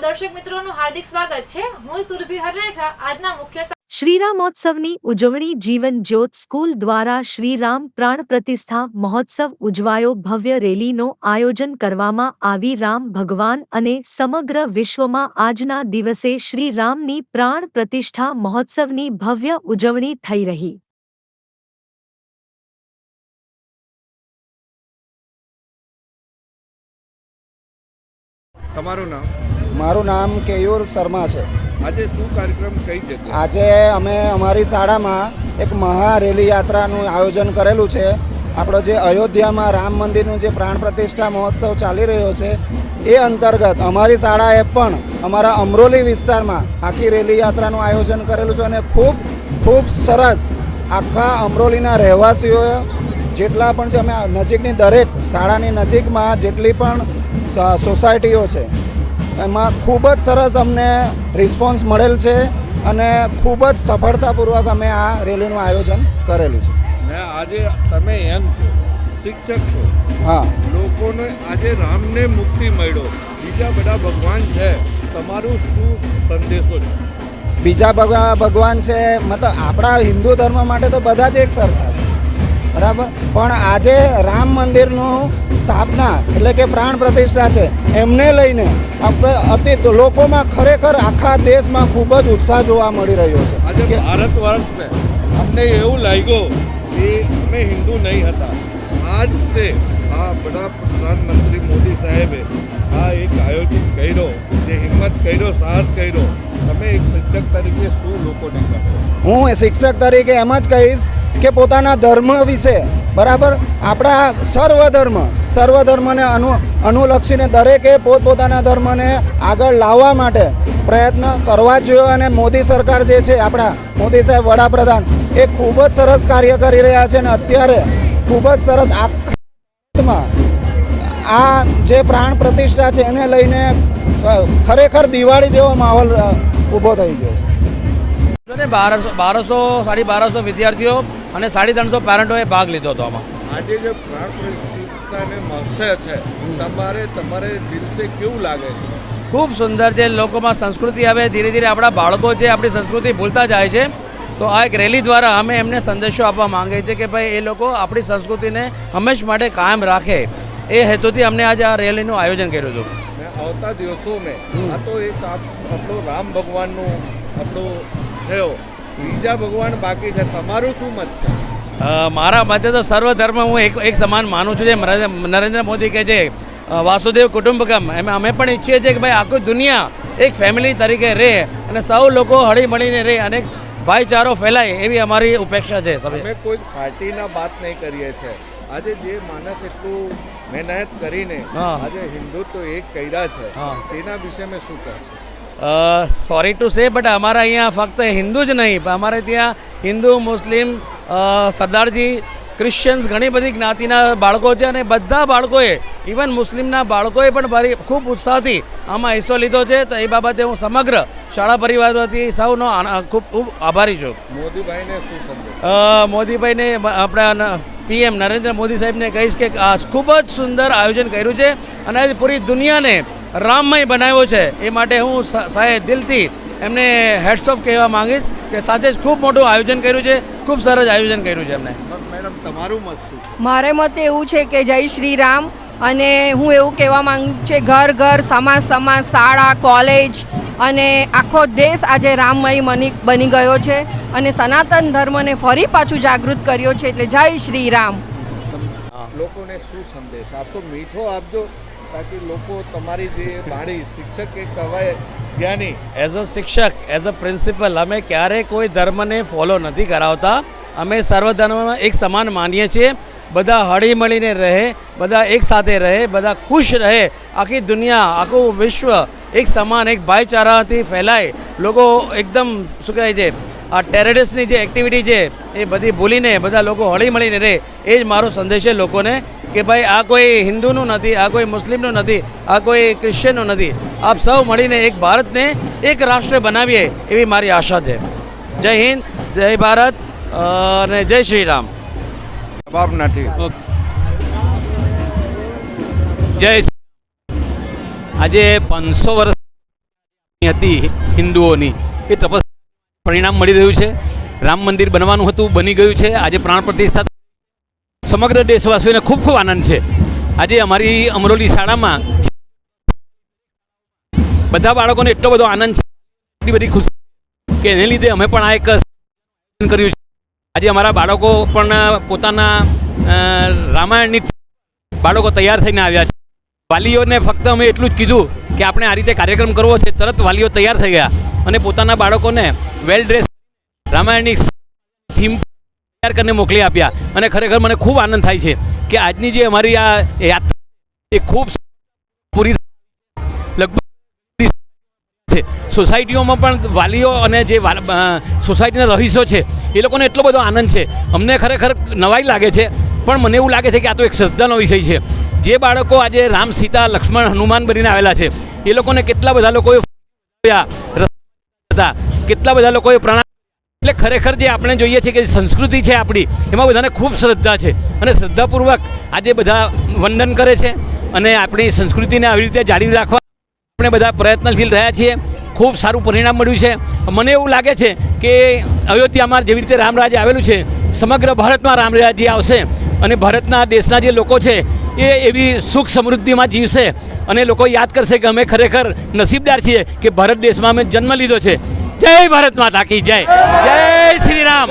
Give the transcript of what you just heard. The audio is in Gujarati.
દર્શક મિત્રોનું હાર્દિક સ્વાગત છે। હું સુરભી હરરેજા। આજના મુખ્ય શ્રીરામોત્સવની ઉજવણી જીવન જ્યોત સ્કૂલ દ્વારા શ્રીરામ પ્રાણ પ્રતિષ્ઠા મહોત્સવ ઉજવાયો। ભવ્ય રેલીનો આયોજન કરવામાં આવી। રામ ભગવાન અને સમગ્ર વિશ્વમાં આજના દિવસે શ્રીરામની પ્રાણ પ્રતિષ્ઠા મહોત્સવની ભવ્ય ઉજવણી થઈ રહી। તમારું નામ? મારું નામ કેયુર શર્મા છે। આજે શું કાર્યક્રમ કઈ જગ્યાએ? આજે અમે અમારી શાળામાં એક મહારેલી યાત્રાનું આયોજન કરેલું છે। આપણો જે અયોધ્યામાં રામ મંદિરનું જે પ્રાણ પ્રતિષ્ઠા મહોત્સવ ચાલી રહ્યો છે એ અંતર્ગત અમારી શાળાએ પણ અમારા અમરોલી વિસ્તારમાં આખી રેલી યાત્રાનું આયોજન કરેલું છે અને ખૂબ ખૂબ સરસ આખા અમરોલીના રહેવાસીઓએ જેટલા પણ છે, અમે નજીકની દરેક શાળાની નજીકમાં જેટલી પણ સોસાયટીઓ છે એમાં ખૂબ જ સરસ અમને રિસ્પોન્સ મળેલ છે અને ખૂબ જ સફળતાપૂર્વક અમે આ રેલીનું આયોજન કરેલું છે। ને આજે તમે યંગ છો, શિક્ષક છો, હા, લોકોને આજે રામને મુક્તિ મળ્યો, બીજા બધા ભગવાન છે, તમારું શું સંદેશો છે? બીજા ભગવાન છે મતલબ આપણા હિન્દુ ધર્મ માટે તો બધા જ એક સરખા છે, બરાબર, પણ આજે રામ મંદિરનું સ્થાપના એટલે કે પ્રાણ પ્રતિષ્ઠા છે એમને લઈને આપણે લોકોમાં ખરેખર આખા દેશમાં ખૂબ જ ઉત્સાહ જોવા મળી રહ્યો છે। આજે ભારત વર્ષમાં અમને એવું લાગ્યું કે અમે હિન્દુ નહીં હતા, આજ સે આ બડા પ્રધાનમંત્રી મોદી સાહેબે આ એક આયોજન કર્યો, જે હિંમત કર્યો, સાહસ કર્યો, તમે એક શિક્ષક તરીકે શું લોકોને કહેશો? હું શિક્ષક તરીકે એમ જ કહીશ કે પોતાના ધર્મ વિશે, બરાબર, આપણા સર્વ ધર્મને અનુલક્ષીને દરેકે પોતપોતાના ધર્મને આગળ લાવવા માટે પ્રયત્ન કરવા જ જોઈએ। અને મોદી સરકાર જે છે, આપણા મોદી સાહેબ વડાપ્રધાન, એ ખૂબ જ સરસ કાર્ય કરી રહ્યા છે અને અત્યારે ખૂબ જ સરસ આખા આ જે પ્રાણ પ્રતિષ્ઠા છે એને લઈને ખરેખર દિવાળી જેવો માહોલ ઊભો થઈ ગયો છે। 1200 વિદ્યાર્થીઓ અને 350 પેરેન્ટોએ ભાગ લીધો હતો આમાં। આજે જે પ્રાણ પ્રતિષ્ઠાને મહોત્સવ છે, તમારે દિલથી કેવું લાગે છે? ખૂબ સુંદર છે। લોકોમાં સંસ્કૃતિ હવે ધીરે ધીરે આપણા બાળકો છે આપણી સંસ્કૃતિ ભૂલતા જાય છે, તો આ એક રેલી દ્વારા અમે એમને સંદેશો આપવા માંગીએ છીએ કે ભાઈ એ લોકો આપણી સંસ્કૃતિને હંમેશા માટે કાયમ રાખે, એ હેતુથી અમને આજે આ રેલીનું આયોજન કર્યું હતું। આવતા દિવસોમાં આ તો એક આપણો રામ ભગવાનનું આપણું થયો, બીજા ભગવાન બાકી છે, તમારું શું મત છે? મારા મતે તો સર્વ ધર્મ હું એક સમાન માનું છું। જે નરેન્દ્ર મોદી કહે છે વાસુદેવ કુટુંબકમ, એમાં અમે પણ ઈચ્છીએ છીએ કે ભાઈ આખી દુનિયા એક ફેમિલી તરીકે રહે અને સૌ લોકો હળી મળીને રહે અને ભાઈચારો ફેલાય, એવી અમારી અપેક્ષા છે। અમે કોઈ પાર્ટીના વાત નહીં કરીએ છીએ, આજે જે માણસ એટલું મહેનત કરીને આજે હિન્દુત્વ એક કર્યા છે તેના વિશે મેં શું કહું? સોરી ટુ સે, બટ અમારા અહીંયા ફક્ત હિન્દુ જ નહીં, અમારે ત્યાં હિન્દુ, મુસ્લિમ, સરદારજી, ક્રિશ્ચિયન્સ, ઘણી બધી જ્ઞાતિના બાળકો છે અને બધા બાળકોએ, ઇવન મુસ્લિમના બાળકોએ પણ ખૂબ ઉત્સાહથી આમાં હિસ્સો લીધો છે। તો એ બાબતે હું સમગ્ર શાળા પરિવાર વતી સૌનો ખૂબ ખૂબ આભારી છું। મોદીભાઈને શું સંદેશ? મોદીભાઈને આપણા PM નરેન્દ્ર મોદી સાહેબને કહીશ કે આ ખૂબ જ સુંદર આયોજન કર્યું છે અને આજે પૂરી દુનિયાને રામમય બનાવ્યો છે, એ માટે હું સાહેબ દિલથી એમને હેડ્સ ઓફ કહેવા માંગીશ કે સાચે જ ખૂબ મોટું આયોજન કર્યું છે, ખૂબ સરસ આયોજન કર્યું છે એમને। મેડમ, તમારું મત શું? મારે મતે એવું છે કે જય શ્રી રામ, અને હું એવું કહેવા માંગુ છું ઘર ઘર, સમાજ સમાજ, શાળા, કોલેજ અને આખો દેશ આજે રામમય બની ગયો છે અને સનાતન ધર્મને ફરી પાછું જાગૃત કર્યો છે, એટલે જય શ્રી રામ। લોકોને શું સંદેશ આપતો? મીઠો આપજો તાકી લોકો તમારી જે વાણી શિક્ષક એક કહેવાય જ્ઞાની, એઝ અ શિક્ષક, એઝ અ પ્રિન્સિપલ અમે ક્યારેય કોઈ ધર્મને ફોલો નથી કરાવતા। અમે સર્વ ધર્મમાં એક સમાન માનીએ છીએ, બધા હળી મળીને રહે, બધા એક સાથે રહે, બધા ખુશ રહે, આખી દુનિયા, આખું વિશ્વ એક સમાન, એક ભાઈચારાથી ફેલાય, લોકો એકદમ શું કહે છે આ ટેરરિસ્ટની જે એક્ટિવિટી છે એ બધી ભૂલીને બધા લોકો હળી મળીને રહે, એ જ મારો સંદેશ છે લોકોને કે ભાઈ આ કોઈ હિન્દુનું નથી, આ કોઈ મુસ્લિમનું નથી, આ કોઈ ક્રિશ્ચિયનનું નથી, આપ સૌ મળીને એક ભારતને એક રાષ્ટ્ર બનાવીએ, એવી મારી આશા છે। જય હિન્દ, જય ભારત અને જય શ્રી રામ। જવાબ નથી। જય આજે 500 વર્ષ હતી હિન્દુઓની એ તપસ્યા પરિણામ મળી રહ્યું છે. રામ મંદિર બનવાનું હતું, બની ગયું છે. આજે પ્રાણ પ્રતિષ્ઠા સમગ્ર દેશવાસીઓને ખૂબ ખૂબ આનંદ છે. આજે અમારી અમરોલી શાળામાં બધા બાળકોને એટલો બધો આનંદ છે, એટલી બધી ખુશી કે એને લીધે અમે પણ આ એક કર્યું છે. આજે અમારા બાળકો પણ પોતાના રામાયણની બાળકો તૈયાર થઈને આવ્યા છે. વાલીઓને ફક્ત અમે એટલું જ કીધું કે આપણે આ રીતે કાર્યક્રમ કરવો છે, તરત વાલીઓ તૈયાર થઈ ગયા અને પોતાના બાળકોને વેલ ડ્રેસ રામાયણની થીમ તૈયાર કરીને મોકલી આપ્યા. અને ખરેખર મને ખૂબ આનંદ થાય છે કે આજની જે અમારી આ યાત્રા એ ખૂબ પૂરી લગભગ છે. સોસાયટીઓમાં પણ વાલીઓ અને જે સોસાયટીના રહીશો છે એ લોકોને એટલો બધો આનંદ છે. અમને ખરેખર નવાઈ લાગે છે, પણ મને એવું લાગે છે કે આ તો એક શ્રદ્ધાનો વિષય છે. જે બાળકો આજે રામ, સીતા, લક્ષ્મણ, હનુમાન બનીને આવેલા છે એ લોકોને કેટલા બધા લોકોએ કેટલા બધા લોકોએ પ્રણામ. એટલે ખરેખર જે આપણે જોઈએ છે કે સંસ્કૃતિ છે આપણી, એમાં બધાને ખૂબ શ્રદ્ધા છે અને શ્રદ્ધાપૂર્વક આજે બધા વંદન કરે છે અને આપણી સંસ્કૃતિને આવી રીતે જાળવી રાખવા આપણે બધા પ્રયત્નશીલ રહ્યા છીએ. ખૂબ સારું પરિણામ મળ્યું છે. મને એવું લાગે છે કે અયોધ્યામાં જેવી રીતે રામ રાજ્ય આવેલું છે, સમગ્ર ભારતમાં રામ રાજ્ય આવશે અને ભારતના દેશના જે લોકો છે એ એવી સુખ સમૃદ્ધિમાં જીવશે અને લોકો યાદ કરશે કે અમે ખરેખર નસીબદાર છીએ કે ભારત દેશમાં અમે જન્મ લીધો છે. જય ભારત માતા કી જય. જય શ્રી રામ.